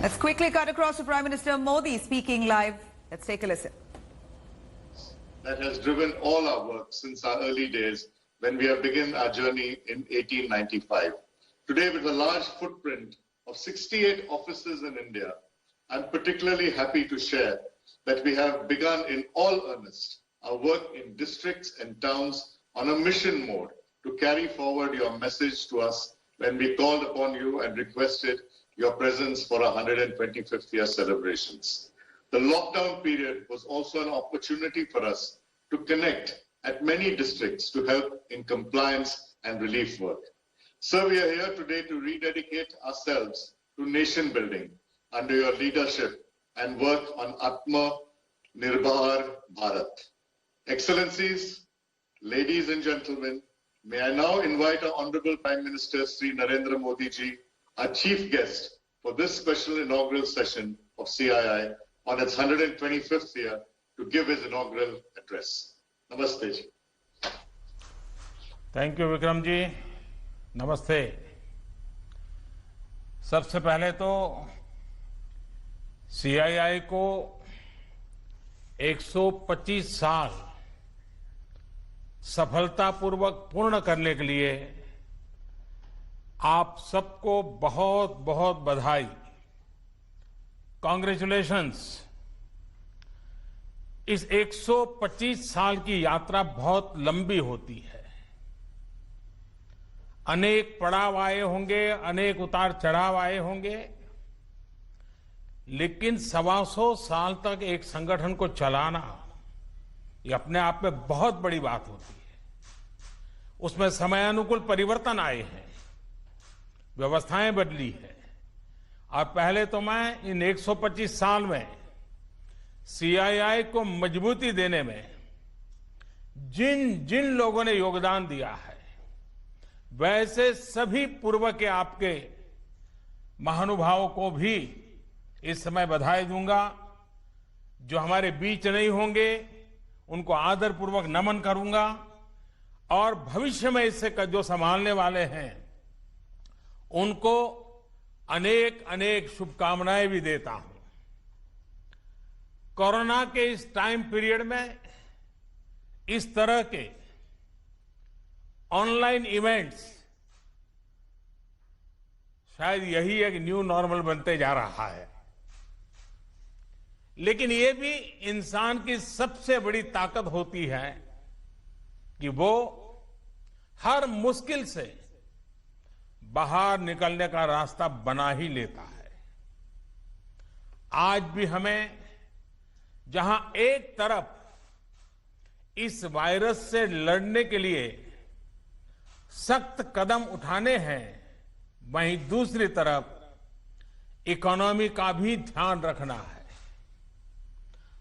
Let's quickly cut across to Prime Minister Modi speaking live. Let's take a listen. That has driven all our work since our early days when we have begun our journey in 1895. Today, with a large footprint of 68 offices in India, I'm particularly happy to share that we have begun in all earnest our work in districts and towns on a mission mode to carry forward your message to us when we called upon you and requested your presence for our 125th year celebrations. The lockdown period was also an opportunity for us to connect at many districts to help in compliance and relief work. So we are here today to rededicate ourselves to nation building under your leadership and work on Atma Nirbhar Bharat. Excellencies, ladies and gentlemen, may I now invite our Honorable Prime Minister Sri Narendra Modi ji, our chief guest for this special inaugural session of CII on its 125th year to give his inaugural address. Namaste ji. Thank you Vikram ji. नमस्ते। सबसे पहले तो CII को 125 साल सफलतापूर्वक पूर्ण करने के लिए आप सबको बहुत बहुत बधाई। कांग्रेचुलेशंस। इस 125 साल की यात्रा बहुत लंबी होती है। अनेक पड़ाव आए होंगे, अनेक उतार चढ़ाव आए होंगे, लेकिन 125 साल तक एक संगठन को चलाना ये अपने आप में बहुत बड़ी बात होती है। उसमें समयानुकूल परिवर्तन आए हैं, व्यवस्थाएं बदली है। और पहले तो मैं इन 125 साल में सीआईआई को मजबूती देने में जिन जिन लोगों ने योगदान दिया है, वैसे सभी पूर्व के आपके महानुभावों को भी इस समय बधाई दूंगा। जो हमारे बीच नहीं होंगे उनको आदरपूर्वक नमन करूंगा और भविष्य में इससे जो संभालने वाले हैं उनको अनेक अनेक शुभकामनाएं भी देता हूं। कोरोना के इस टाइम पीरियड में इस तरह के ऑनलाइन इवेंट्स शायद यही एक न्यू नॉर्मल बनते जा रहा है, लेकिन ये भी इंसान की सबसे बड़ी ताकत होती है कि वो हर मुश्किल से बाहर निकलने का रास्ता बना ही लेता है। आज भी हमें जहां एक तरफ इस वायरस से लड़ने के लिए सख्त कदम उठाने हैं, वहीं दूसरी तरफ इकोनॉमी का भी ध्यान रखना है।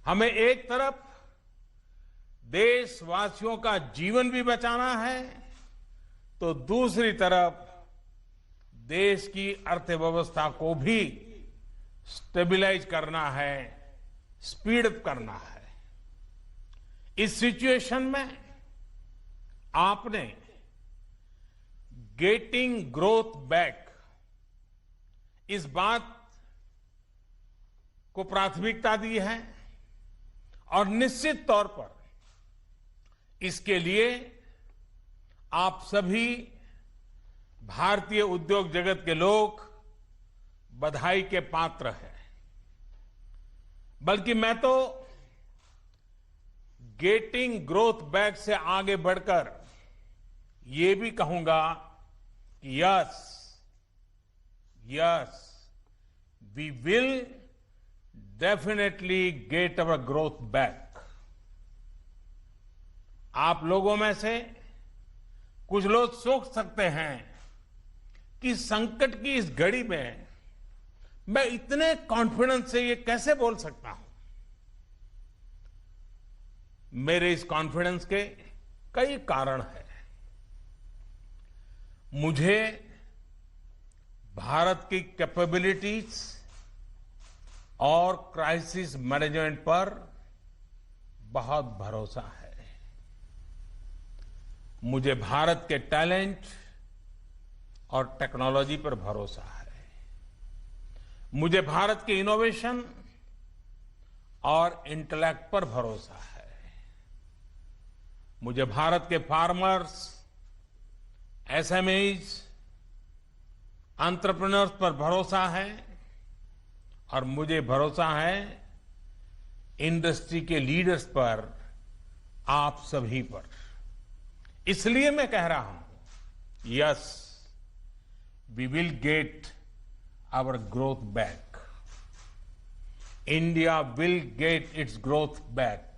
हमें एक तरफ देशवासियों का जीवन भी बचाना है, तो दूसरी तरफ देश की अर्थव्यवस्था को भी स्टेबलाइज करना है, स्पीड अप करना है। इस सिचुएशन में आपने गेटिंग ग्रोथ बैक इस बात को प्राथमिकता दी है और निश्चित तौर पर इसके लिए आप सभी भारतीय उद्योग जगत के लोग बधाई के पात्र हैं। बल्कि मैं तो गेटिंग ग्रोथ बैक से आगे बढ़कर ये भी कहूंगा कि yes we will definitely get our growth back. आप लोगों में से कुछ लोग सोच सकते हैं कि संकट की इस घड़ी में मैं इतने कॉन्फिडेंस से ये कैसे बोल सकता हूं। मेरे इस कॉन्फिडेंस के कई कारण हैं। मुझे भारत की कैपेबिलिटीज और क्राइसिस मैनेजमेंट पर बहुत भरोसा है। मुझे भारत के टैलेंट और टेक्नोलॉजी पर भरोसा है। मुझे भारत के इनोवेशन और इंटेलेक्ट पर भरोसा है। मुझे भारत के फार्मर्स, एसएमईज, एंटरप्रेन्योर्स पर भरोसा है और मुझे भरोसा है इंडस्ट्री के लीडर्स पर, आप सभी पर। इसलिए मैं कह रहा हूं, yes, we will get our growth back. India will get its growth back.